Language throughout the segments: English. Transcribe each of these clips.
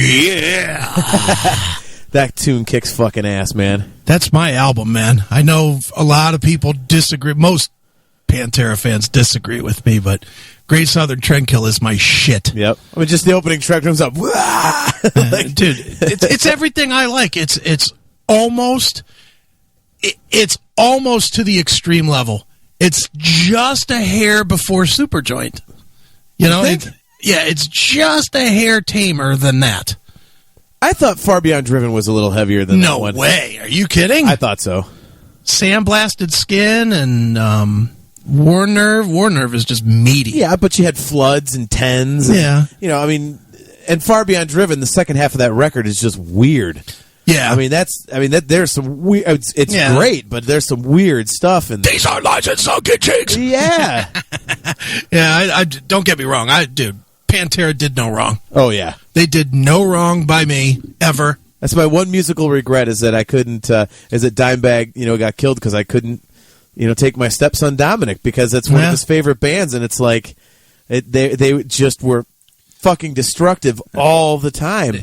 Yeah. That tune kicks fucking ass, man. That's my album, man. I know a lot of people disagree. Most Pantera fans disagree with me, but Great Southern Trendkill is my shit. Yep. I mean, just the opening track comes up. Like, dude, it's everything I like. It's almost to the extreme level. It's just a hair before Superjoint. You know, it's just a hair tamer than that. I thought Far Beyond Driven was a little heavier than that one. No way. Are you kidding? I thought so. Sandblasted Skin and War Nerve. War Nerve is just meaty. Yeah, but you had Floods and Tens. And, yeah. You know, I mean, and Far Beyond Driven, the second half of that record is just weird. Yeah. I mean, there's some weird, it's great, but there's some weird stuff in there. These are lies and sunken cheeks. Yeah. Yeah, I don't get me wrong. Dude, Pantera did no wrong. Oh, yeah. They did no wrong by me, ever. That's my one musical regret is that I couldn't, is that Dimebag, got killed because I couldn't, take my stepson Dominic because that's one of his favorite bands, and it's like, they just were fucking destructive all the time.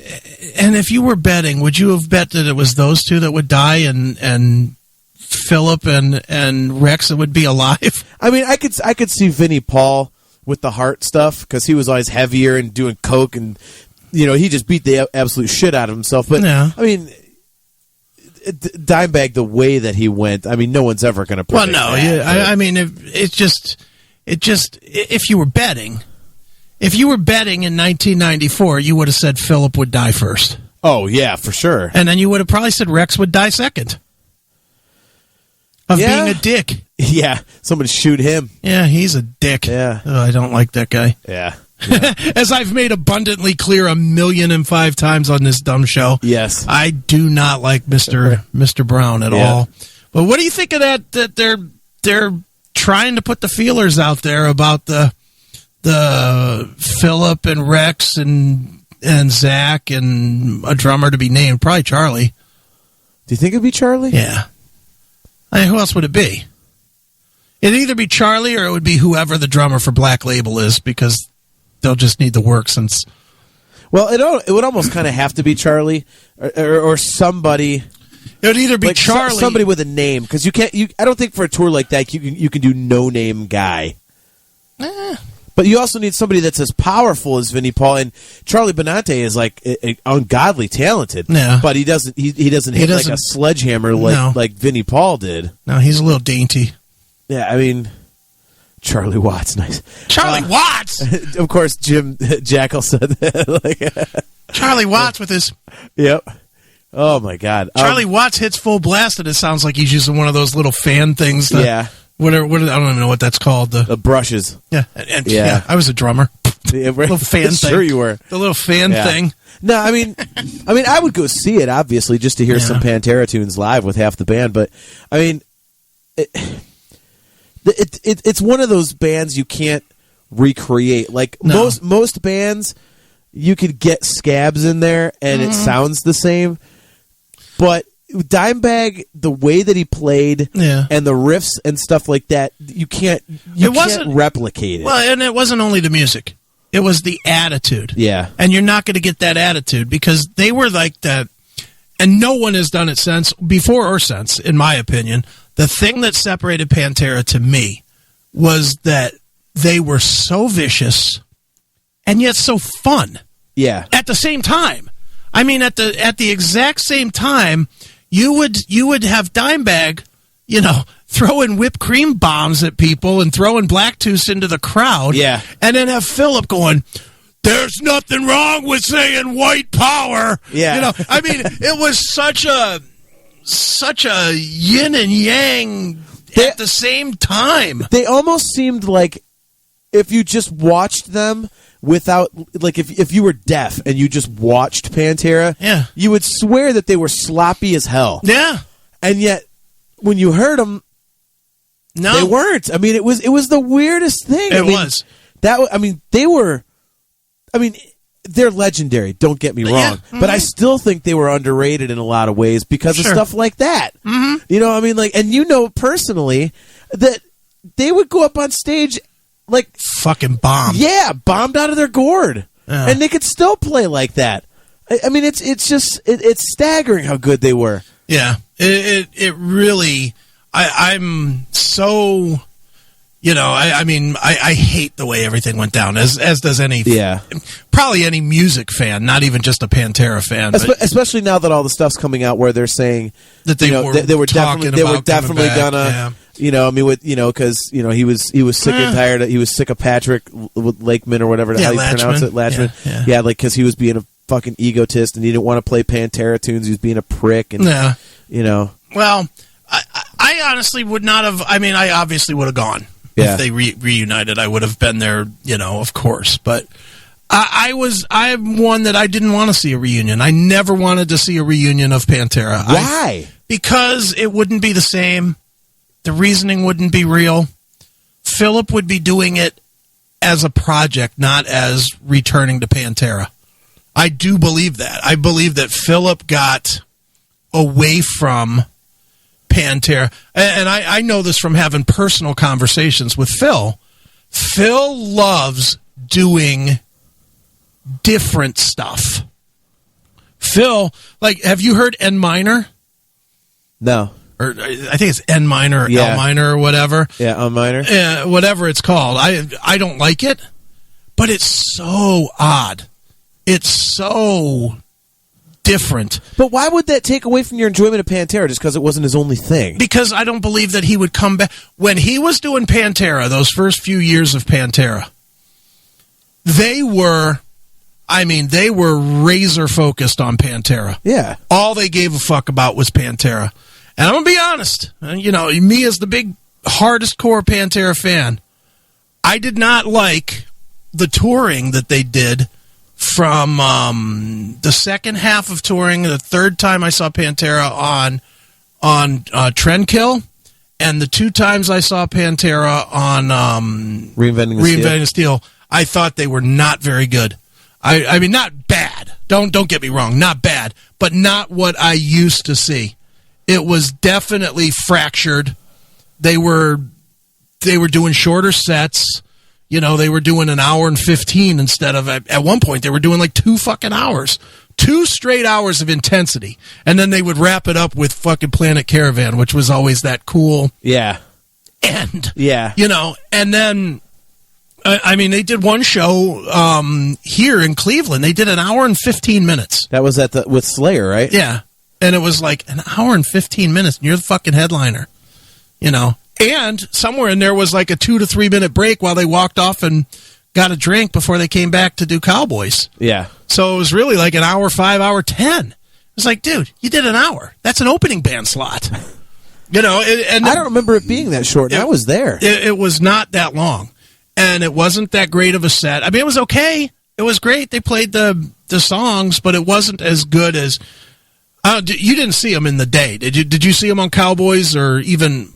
And if you were betting, would you have bet that it was those two that would die and Philip and Rex that would be alive? I mean, I could see Vinnie Paul with the heart stuff because he was always heavier and doing coke and he just beat the absolute shit out of himself. But yeah. I mean, Dimebag, the way that he went, I mean, no one's ever going to predict that. Well, no, that, I mean, if you were betting. If you were betting in 1994, you would have said Philip would die first. Oh, yeah, for sure. And then you would have probably said Rex would die second. Of being a dick. Yeah, somebody shoot him. Yeah, he's a dick. Yeah. Oh, I don't like that guy. Yeah. As I've made abundantly clear 1,000,005 times on this dumb show. Yes. I do not like Mr. Brown at all. But what do you think of that they're trying to put the feelers out there about the Philip and Rex and Zach and a drummer to be named? Probably Charlie. Do you think it'd be Charlie? Yeah. I mean, who else would it be? It'd either be Charlie or it would be whoever the drummer for Black Label is, because they'll just need the work since... Well, it would almost kind of have to be Charlie or somebody... It would either be like Charlie... somebody with a name, because you can't... I don't think for a tour like that you can do no-name guy. But you also need somebody that's as powerful as Vinnie Paul, and Charlie Benante is like ungodly talented. Yeah. But he doesn't hit like a sledgehammer like Vinnie Paul did. No, he's a little dainty. Yeah, I mean, Charlie Watts, nice. Charlie Watts. Of course, Jim Jackal said that. Charlie Watts with his. Yep. Oh my God. Charlie Watts hits full blast, and it sounds like he's using one of those little fan things. Yeah. What I don't even know what that's called. The brushes. Yeah, yeah. I was a drummer. Yeah, little fan thing. Sure you were. The little fan thing. No, I mean, I would go see it, obviously, just to hear some Pantera tunes live with half the band. But I mean, it's one of those bands you can't recreate. Like most bands, you could get scabs in there and it sounds the same, but Dimebag, the way that he played and the riffs and stuff like that, you can't replicate it. Well, and it wasn't only the music. It was the attitude. Yeah. And you're not going to get that attitude because they were like that, and no one has done it before or since, in my opinion. The thing that separated Pantera to me was that they were so vicious and yet so fun. Yeah. At the same time. I mean, at the exact same time, you would have Dimebag, throwing whipped cream bombs at people and throwing Blacktooth into the crowd. Yeah. And then have Philip going, "There's nothing wrong with saying white power." Yeah. I mean, it was such a yin and yang at the same time. They almost seemed like if you just watched them without, like, if you were deaf and you just watched Pantera, you would swear that they were sloppy as hell. Yeah. And yet, when you heard them, they weren't. I mean, it was the weirdest thing. They're legendary, don't get me wrong. Yeah. Mm-hmm. But I still think they were underrated in a lot of ways because of stuff like that. Mm-hmm. Personally that they would go up on stage like fucking bomb. Yeah, bombed out of their gourd. And they could still play like that. I mean, it's just it's staggering how good they were. Yeah, it really. I'm so. I mean, I hate the way everything went down, as does probably any music fan, not even just a Pantera fan. Especially now that all the stuff's coming out where they're saying that they were definitely gonna, I mean, because he was sick and tired. He was sick of Patrick Lakeman or whatever how you pronounce it, Latchman. Yeah, like because he was being a fucking egotist and he didn't want to play Pantera tunes. He was being a prick, and Well, I honestly would not have. I mean, I obviously would have gone. If they reunited, I would have been there, of course. But I'm one that I didn't want to see a reunion. I never wanted to see a reunion of Pantera. Why? Because it wouldn't be the same. The reasoning wouldn't be real. Philip would be doing it as a project, not as returning to Pantera. I do believe that. I believe that Philip got away from Pantera, and I know this from having personal conversations with Phil. Phil loves doing different stuff. Phil, have you heard N minor? No. Or I think it's N minor or L minor or whatever. Yeah, L minor. Yeah, whatever it's called. I don't like it, but it's so odd. It's so different. But why would that take away from your enjoyment of Pantera just because it wasn't his only thing? Because I don't believe that he would come back. When he was doing Pantera, those first few years of Pantera, they were razor focused on Pantera. Yeah. All they gave a fuck about was Pantera. And I'm going to be honest, me as the big, hardest core Pantera fan, I did not like the touring that they did from the second half of touring, the third time I saw Pantera on Trendkill, and the two times I saw Pantera on Reinventing the Steel, I thought they were not very good. I mean, not bad. Don't get me wrong, not bad, but not what I used to see. It was definitely fractured. They were doing shorter sets. They were doing an hour and 15 instead of, at one point, they were doing 2 fucking hours. 2 straight hours of intensity. And then they would wrap it up with fucking Planet Caravan, which was always that cool end. Yeah. And then, they did one show here in Cleveland. They did an hour and 15 minutes. That was with Slayer, right? Yeah. And it was an hour and 15 minutes, and you're the fucking headliner. And somewhere in there was a 2 to 3 minute break while they walked off and got a drink before they came back to do Cowboys. Yeah. So it was really an hour 5, hour 10. It's dude, you did an hour. That's an opening band slot. And I don't remember it being that short. I was there. It was not that long. And it wasn't that great of a set. I mean, it was okay. It was great. They played the songs, but it wasn't as good as... you didn't see them in the day, did you? Did you see them on Cowboys or even...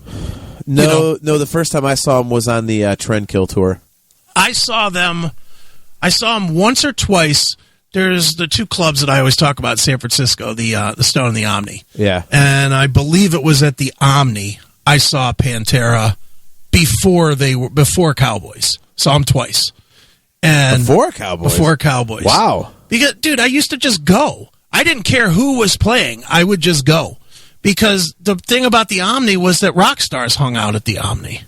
No, the first time I saw them was on the Trendkill tour. I saw them once or twice. There's the 2 clubs that I always talk about in San Francisco, the Stone and the Omni. Yeah. And I believe it was at the Omni I saw Pantera before Cowboys. Saw them twice. And Before Cowboys? Wow. Because, dude, I used to just go. I didn't care who was playing. I would just go. Because the thing about the Omni was that rock stars hung out at the Omni.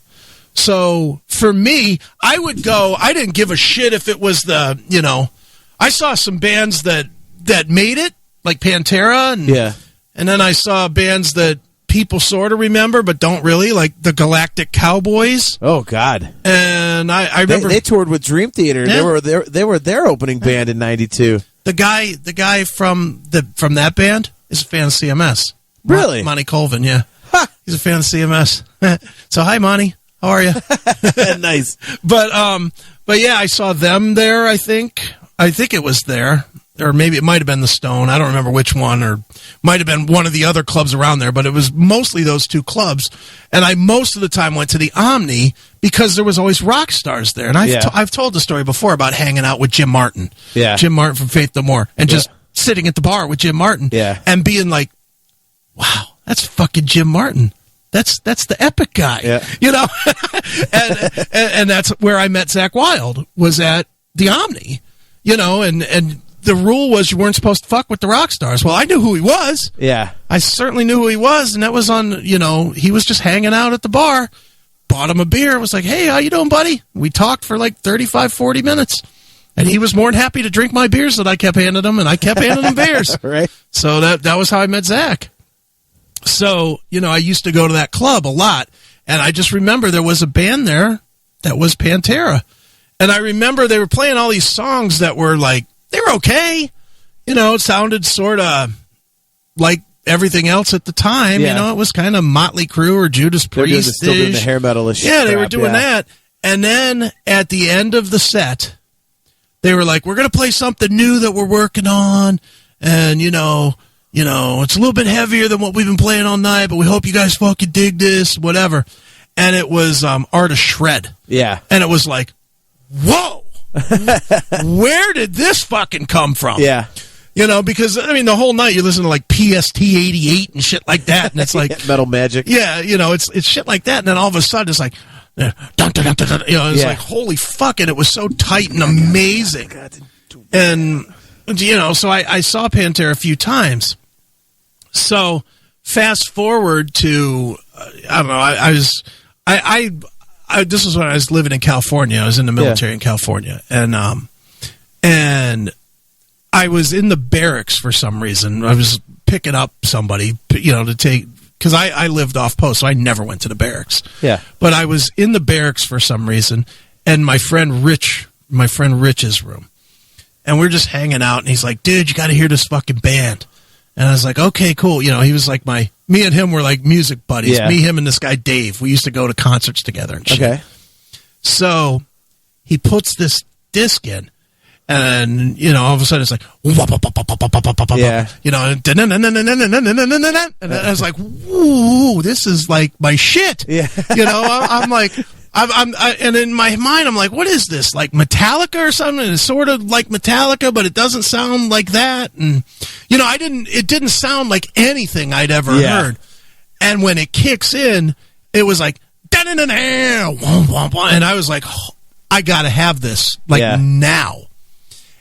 So for me, I would go. I didn't give a shit if it was I saw some bands that made it, like Pantera. And then I saw bands that people sort of remember but don't really, like the Galactic Cowboys. Oh, God. And I remember... They toured with Dream Theater. Yeah. They were their opening band in 92. The guy from that band is a fan of CMS. Really? Monty Colvin, yeah. Ha! He's a fan of CMS. So, hi, Monty. How are you? Nice. But yeah, I saw them there, I think. I think it was there. Or maybe it might have been the Stone. I don't remember which one. Or might have been one of the other clubs around there. But it was mostly those 2 clubs. And I most of the time went to the Omni because there was always rock stars there. And I've told the story before about hanging out with Jim Martin. Yeah. Jim Martin from Faith No More. And just sitting at the bar with Jim Martin. Yeah. And being like, wow, that's fucking Jim Martin. That's the epic guy. Yeah. and that's where I met Zakk Wylde, was at the Omni. And the rule was you weren't supposed to fuck with the rock stars. Well, I knew who he was. Yeah. I certainly knew who he was, and that was on, he was just hanging out at the bar. Bought him a beer. Was like, hey, how you doing, buddy? We talked for like 35, 40 minutes. And he was more than happy to drink my beers that I kept handing him, and I kept handing him beers. Right. So that was how I met Zach. So, I used to go to that club a lot, and I just remember there was a band there that was Pantera. And I remember they were playing all these songs that were like, they were okay. It sounded sort of like everything else at the time. Yeah. It was kind of Motley Crue or Judas Priest. Still doing the hair metal-ish Yeah, they were crap, doing that. And then at the end of the set, they were like, we're going to play something new that we're working on. And, it's a little bit heavier than what we've been playing all night, but we hope you guys fucking dig this, whatever. And it was Art of Shred. Yeah. And it was like, whoa, where did this fucking come from? Yeah. Because, the whole night you listen to like PST 88 and shit like that, and it's like... Metal Magic. Yeah, it's shit like that, and then all of a sudden it's like... dun, dun, dun, dun, dun, it's like, holy fuck, and it was so tight and amazing. And, so I saw Pantera a few times. So, fast forward to, I don't know, this was when I was living in California. I was in the military in California, and I was in the barracks for some reason. I was picking up somebody, to take, because I lived off post, so I never went to the barracks. Yeah, but I was in the barracks for some reason, and my friend Rich's room, and we're just hanging out, and he's like, "Dude, you got to hear this fucking band." And I was like, "Okay, cool." He was like me and him were like music buddies. Yeah. Me, him, and this guy Dave. We used to go to concerts together and shit. Okay. So he puts this disc in, and all of a sudden it's like, yeah, and I was like, "Ooh, this is like my shit." Yeah. I'm like, and in my mind I'm like, "What is this? Like Metallica or something?" And it's sort of like Metallica, but it doesn't sound like that. And it didn't sound like anything I'd ever heard. And when it kicks in, it was like, and I was like, oh, I gotta have this now.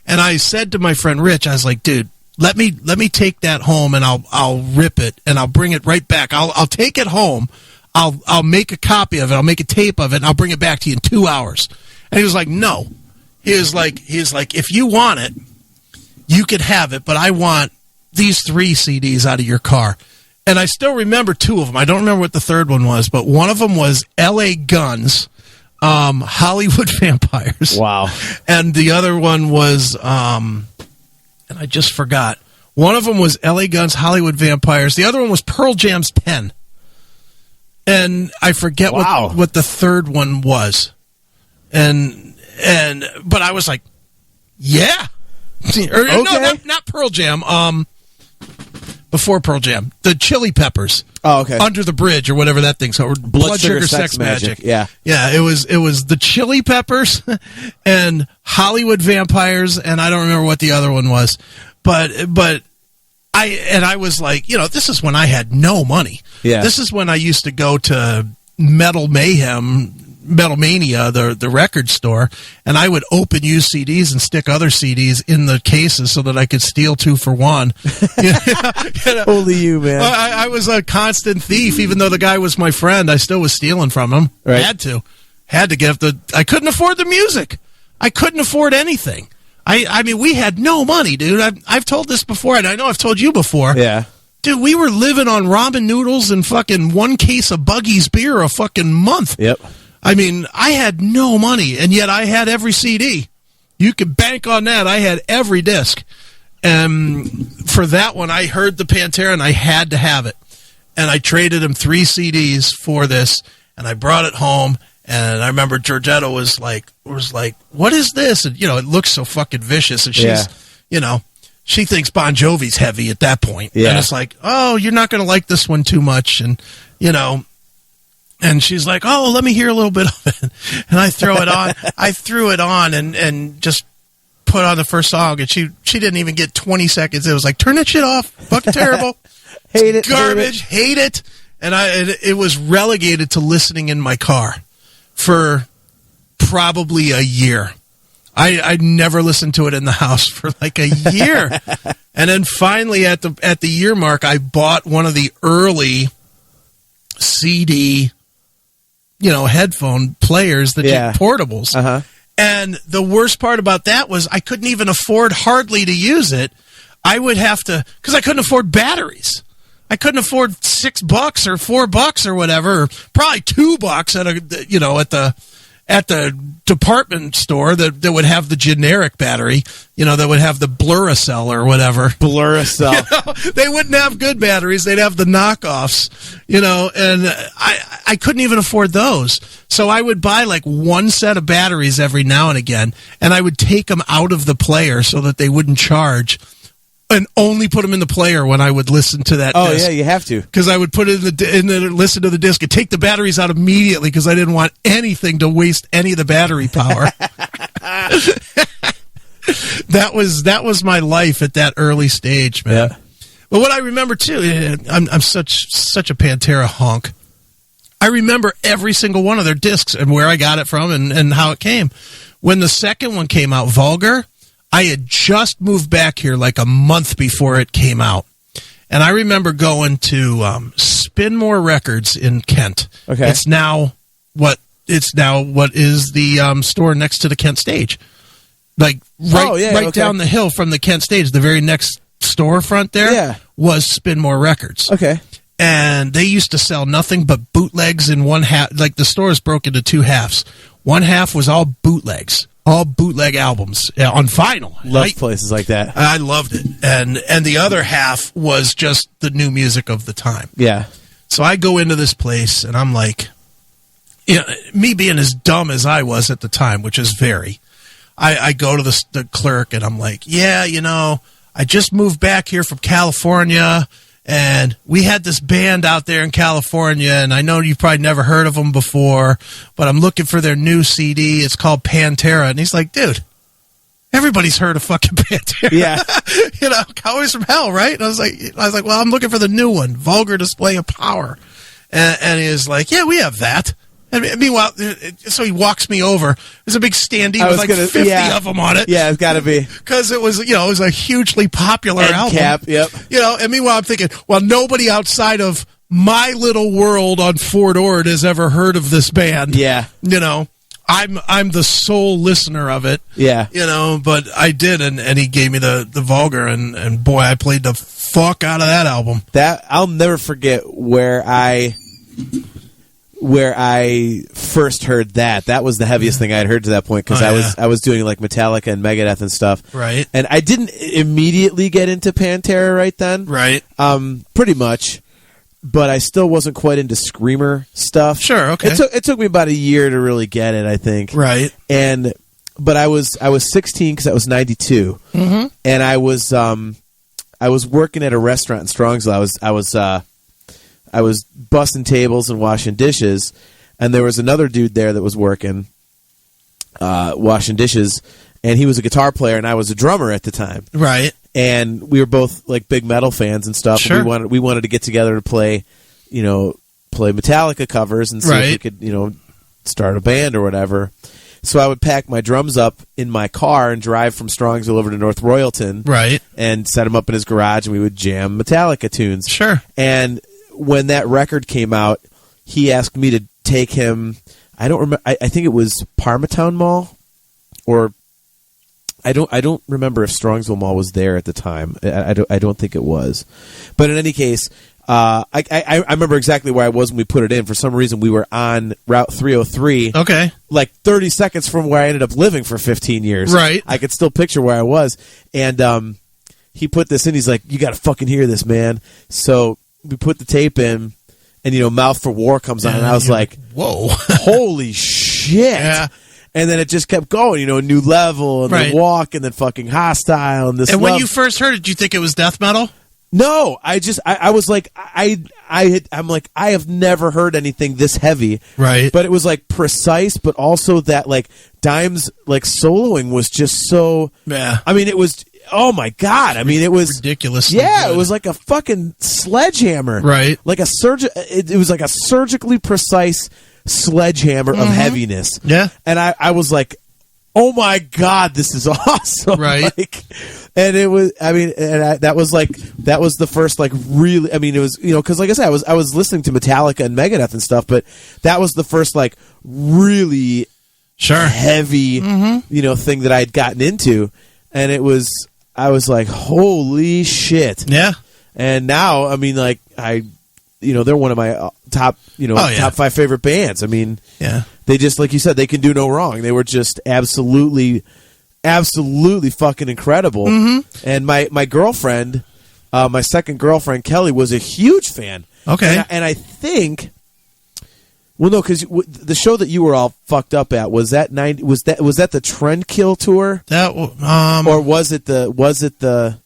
And I said to my friend Rich, I was like, dude, let me take that home, and I'll rip it, and I'll bring it right back. I'll take it home. I'll make a copy of it. I'll make a tape of it, and I'll bring it back to you in 2 hours. And he was like, no. He was like, if you want it, you could have it, but I want these 3 CDs out of your car. And I still remember 2 of them. I don't remember what the third one was, but one of them was L.A. Guns, Hollywood Vampires. Wow. And the other one was, and I just forgot. One of them was L.A. Guns, Hollywood Vampires. The other one was Pearl Jam's 10. And I forget what the third one was. But I was like, yeah. No, not Pearl Jam. Before Pearl Jam, the Chili Peppers. Oh, okay. Under the Bridge or whatever that thing's called. Blood Sugar Sex Magic. Yeah. Yeah, it was the Chili Peppers and Hollywood Vampires, and I don't remember what the other one was. But I was like, this is when I had no money. Yeah. This is when I used to go to Metal Mania, the record store, and I would open used CDs and stick other CDs in the cases so that I could steal 2 for 1. Only you, man. I was a constant thief, even though the guy was my friend. I still was stealing from him. Right. Had to get I couldn't afford the music. I couldn't afford anything. I mean, we had no money, dude. I've told this before, and I know I've told you before. Yeah. Dude, we were living on ramen noodles and fucking 1 case of Buggy's beer a fucking month. Yep. I mean, I had no money, and yet I had every CD. You could bank on that. I had every disc. And for that one, I heard the Pantera, and I had to have it. And I traded him 3 CDs for this, and I brought it home. And I remember Georgetta was like, what is this? And, it looks so fucking vicious. And she's, she thinks Bon Jovi's heavy at that point. Yeah. And it's like, oh, you're not going to like this one too much. And, and she's like, oh, let me hear a little bit of it. And I throw it on. I threw it on and just put on the first song. And she didn't even get 20 seconds. It was like, turn that shit off. Fucking terrible. Hate it. Garbage. Hate it. And it was relegated to listening in my car for probably a year. I never listened to it in the house for like a year. And then finally at the year mark, I bought one of the early CD, headphone players, portables. Uh-huh. And the worst part about that was I couldn't even afford hardly to use it. I would have to, because I couldn't afford batteries. I couldn't afford $6 or $4 or whatever, or probably $2 at the department store that would have the generic battery, that would have the Bluracell or whatever. Bluracell. They wouldn't have good batteries. They'd have the knockoffs, and I couldn't even afford those. So I would buy like one set of batteries every now and again, and I would take them out of the player so that they wouldn't charge, and only put them in the player when I would listen to that disc. Yeah, you have to. Because I would put it listen to the disc and take the batteries out immediately because I didn't want anything to waste any of the battery power. That was my life at that early stage, man. Yeah. But what I remember too, I'm such a Pantera honk. I remember every single one of their discs and where I got it from and how it came. When the second one came out, Vulgar, I had just moved back here like a month before it came out. And I remember going to Spinmore Records in Kent. Okay. It's now what is the store next to the Kent stage. Like down the hill from the Kent stage, the very next storefront there was Spinmore Records. Okay. And they used to sell nothing but bootlegs in one half. Like the store is broken into two halves. One half was all bootlegs. All bootleg albums on vinyl. Loved places like that. I loved it. And the other half was just the new music of the time. Yeah. So I go into this place, and I'm like, me being as dumb as I was at the time, which is very, I go to the clerk, and I'm like, I just moved back here from California, and we had this band out there in California, and I know you've probably never heard of them before, but I'm looking for their new CD. It's called Pantera. And he's like, dude, everybody's heard of fucking Pantera. Yeah. Cowboys from Hell, right? And I was like, well, I'm looking for the new one, Vulgar Display of Power. And he was like, yeah, we have that. And meanwhile, so he walks me over. There's a big standee with like 50 of them on it. Yeah, it's got to be. Because it was a hugely popular album. Cap, yep. And meanwhile, I'm thinking, well, nobody outside of my little world on Fort Ord has ever heard of this band. Yeah. I'm the sole listener of it. Yeah. But I did, and he gave me the Vulgar, and boy, I played the fuck out of that album. That I'll never forget where I first heard that. That was the heaviest thing I had heard to that point, because I was doing like Metallica and Megadeth and stuff. Right. And I didn't immediately get into Pantera right then. Right. Pretty much. But I still wasn't quite into screamer stuff. Sure, okay. It took me about a year to really get it, I think. Right. But I was 16 because that was 92. Mm-hmm. And I was working at a restaurant in Strongsville. I was busting tables and washing dishes, and there was another dude there that was working, washing dishes, and he was a guitar player, and I was a drummer at the time. Right. And we were both like big metal fans and stuff. Sure. And we wanted to get together to play Metallica covers and see if we could, start a band or whatever. So I would pack my drums up in my car and drive from Strongsville over to North Royalton. Right. And set them up in his garage, and we would jam Metallica tunes. Sure. And when that record came out, he asked me to take him. I don't remember. I think it was Parmatown Mall, or I don't remember if Strongsville Mall was there at the time. I don't think it was. But in any case, I remember exactly where I was when we put it in. For some reason, we were on Route 303. Okay. Like 30 seconds from where I ended up living for 15 years. Right. I could still picture where I was. And he put this in. He's like, you got to fucking hear this, man. So we put the tape in, and Mouth for War comes on, and I was like, whoa, holy shit. Yeah. And then it just kept going, New Level, and then Walk, and then fucking Hostile, and this. And when you first heard it, did you think it was death metal? No, I was like, I'm like, I have never heard anything this heavy. Right. But it was like precise, but also that like Dime's like soloing was just so. Yeah. I mean, it was. Oh my God! I mean, it was ridiculous. Yeah, it was like a fucking sledgehammer, right? Like it was like a surgically precise sledgehammer of heaviness. Yeah, and I was like, oh my God, this is awesome. Right. Like, and it was, I mean, that was the first, like, really, I mean, it was, because like I said, I was listening to Metallica and Megadeth and stuff, but that was the first, like, really heavy, thing that I had gotten into. And I was like, holy shit. Yeah. And now, I mean, like, they're one of my top 5 favorite bands. I mean, they just, like you said, they can do no wrong. They were just absolutely fucking incredible. Mm-hmm. And my girlfriend, my second girlfriend, Kelly, was a huge fan. Okay. And I think, well, no, because the show that you were all fucked up at, was that the Trendkill tour? Or was it the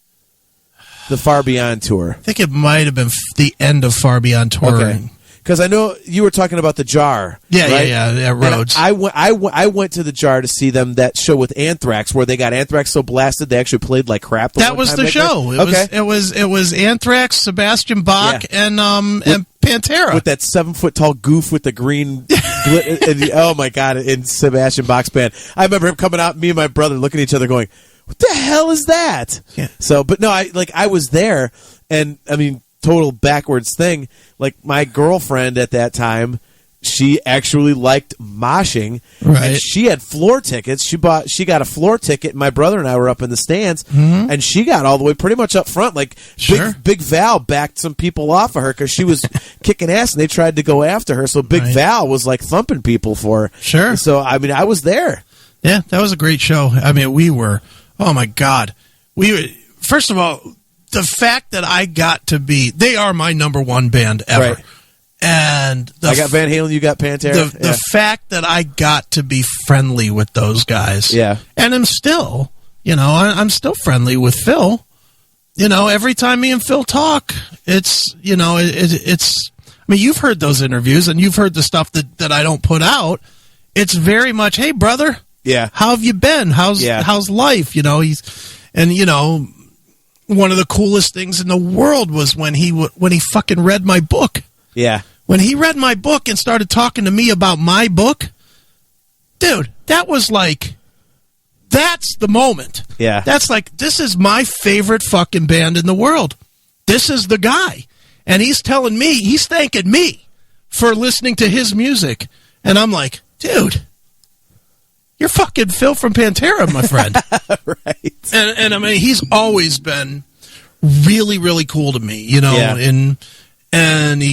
Far Beyond tour? I think it might have been the end of Far Beyond touring. Okay. Because I know you were talking about the Jar. Yeah, right? yeah, Rhodes. I went to the Jar to see them, that show with Anthrax, where they got Anthrax so blasted they actually played like crap. That was the show. It was Anthrax, Sebastian Bach, and Pantera with that 7-foot tall goof with the green. Oh my God! In Sebastian Bach's band, I remember him coming out, me and my brother looking at each other, going, "What the hell is that?" Yeah. So, but no, I was there, and I mean, total backwards thing. Like, my girlfriend at that time, she actually liked moshing. Right. And she had floor tickets. She got a floor ticket, and my brother and I were up in the stands, and she got all the way pretty much up front. Like, Big Val backed some people off of her because she was kicking ass, and they tried to go after her. So Big Val was like thumping people for her. Sure. So, I mean, I was there. Yeah, that was a great show. I mean, we were, oh my God. First of all, the fact that I got to be, they are my number one band ever. Right. And I got Van Halen, you got Pantera. The fact that I got to be friendly with those guys. Yeah. And I'm still, I'm still friendly with Phil. Every time me and Phil talk, it's, it's, I mean, you've heard those interviews and you've heard the stuff that I don't put out. It's very much, hey, brother. Yeah. How have you been? How's life? One of the coolest things in the world was when he fucking read my book. Yeah. When he read my book and started talking to me about my book, dude, that was like, that's the moment. Yeah. That's like, this is my favorite fucking band in the world. This is the guy. And he's thanking me for listening to his music. And I'm like, dude, you're fucking Phil from Pantera, my friend. Right. And I mean, he's always been really, really cool to me, and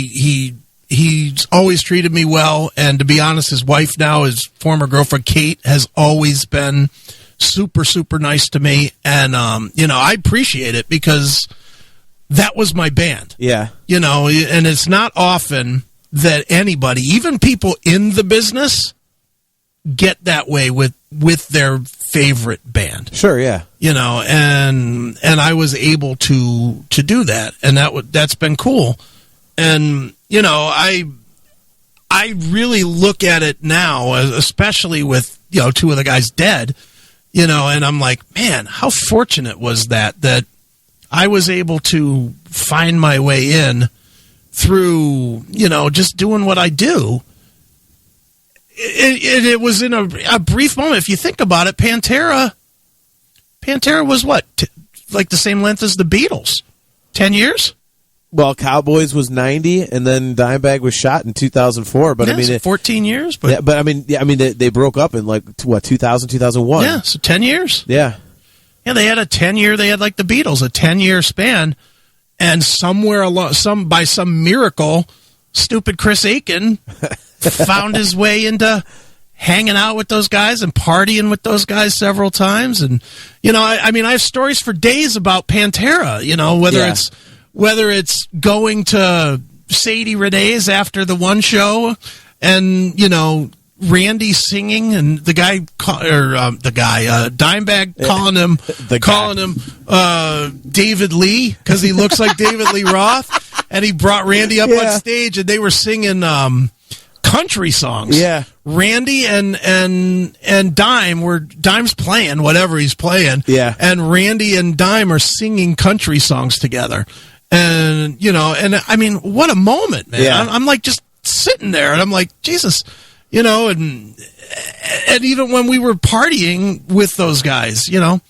he's always treated me well. And to be honest, his wife now, his former girlfriend, Kate, has always been super, super nice to me. And, I appreciate it because that was my band. Yeah. And it's not often that anybody, even people in the business, get that way with their favorite band. Sure, yeah. And I was able to do that, and that's been cool. And I really look at it now, especially with two of the guys dead, and I'm like, man, how fortunate was that I was able to find my way in through just doing what I do. It was in a brief moment. If you think about it, Pantera was what? Like the same length as the Beatles? 10 years? Well, Cowboys was 90, and then Dimebag was shot in 2004. But I mean, 14 years. But they broke up in like what, 2000, 2001? Yeah, so 10 years. Yeah, yeah. They had a 10-year. They had like the Beatles, a 10-year span, and somewhere along, by some miracle, stupid Chris Aiken found his way into hanging out with those guys and partying with those guys several times. And, I mean, I have stories for days about Pantera, whether it's going to Sadie Renee's after the one show and, Randy singing and Dimebag calling him David Lee because he looks like David Lee Roth, and he brought Randy up on stage and they were singing country songs. Yeah. Randy and Dime's playing whatever he's playing. Yeah. And Randy and Dime are singing country songs together. And and I mean, what a moment, man. Yeah. I'm like just sitting there and I'm like, Jesus, you know, and even when we were partying with those guys, you know,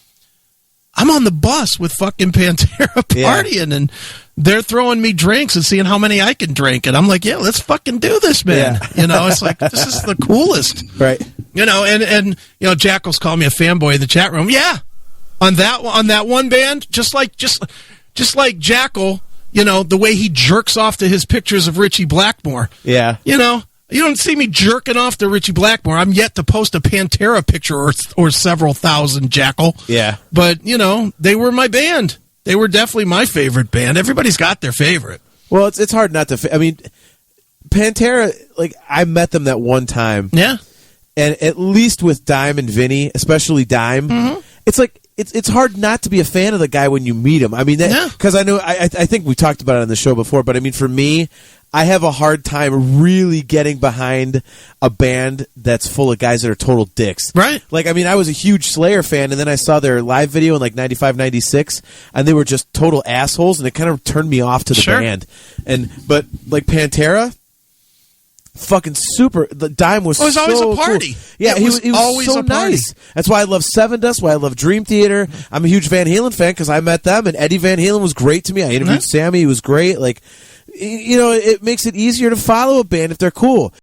I'm on the bus with fucking Pantera partying, and they're throwing me drinks and seeing how many I can drink, and I'm like, yeah, let's fucking do this, man. Yeah. You know, it's like, this is the coolest, right? You know, and you know, Jackal's called me a fanboy in the chat room. Yeah, on that one band, just like Jackal, you know, the way he jerks off to his pictures of Richie Blackmore. Yeah, you know. You don't see me jerking off to Richie Blackmore. I'm yet to post a Pantera picture or several thousand, Jackal. Yeah. But, you know, they were my band. They were definitely my favorite band. Everybody's got their favorite. Well, it's hard not to... I mean, Pantera, like, I met them that one time. Yeah. And at least with Dime and Vinny, especially Dime, it's like... It's hard not to be a fan of the guy when you meet him. I mean, because I know I think we talked about it on the show before, but I mean, for me, I have a hard time really getting behind a band that's full of guys that are total dicks. Right. Like, I mean, I was a huge Slayer fan, and then I saw their live video in like 95, 96, and they were just total assholes, and it kind of turned me off to the band. But like Pantera, fucking super. The Dime was always a party. Cool. Yeah, he was always so nice. That's why I love Seven Dust. Why I love Dream Theater. I'm a huge Van Halen fan because I met them, and Eddie Van Halen was great to me. I interviewed Sammy. He was great. Like, you know, it makes it easier to follow a band if they're cool.